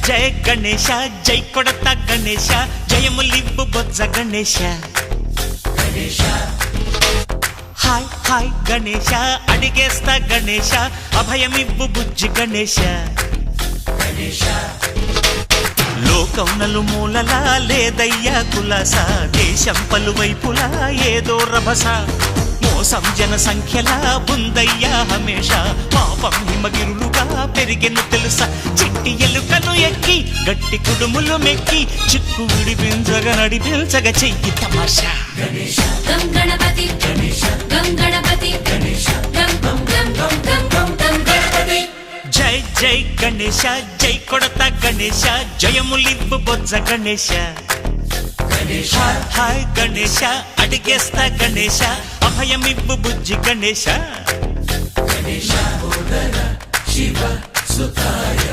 జయ గణేశ జై కొడత గణేశ జయములివ్వు బొజ్జ Ganesha hi hi Ganesha అడిగేస్తా Ganesha అభయమివ్వు బుజ్జి గణేశ లోకం నలుమూలలా లేదయ్యా కులాస దేశం పలువైపులా ఏదో రభస మోసం జన సంఖ్యలా ఉందయ్యా హమేష పాపం హిమగిరులుగా పెరిగెను తెలుసా చిట్టి ఎలుకను ఎక్కి గట్టి కుడుములు మెక్కి చిక్కు విడిపించగా నడిపించగా చెయ్యి తమాషా గం గణపతి గం గణపతి గం గం గం గం గం గం గం గణపతి జై జై గణేశ జై కొడత గణేశ జయములివ్వు బొజ్జ గణేశ హాయ్ హాయ్ గణేశ అడిగేస్తా గణేశ అభయమివ్వు బుజ్జి గణేశ శివ సుతాయ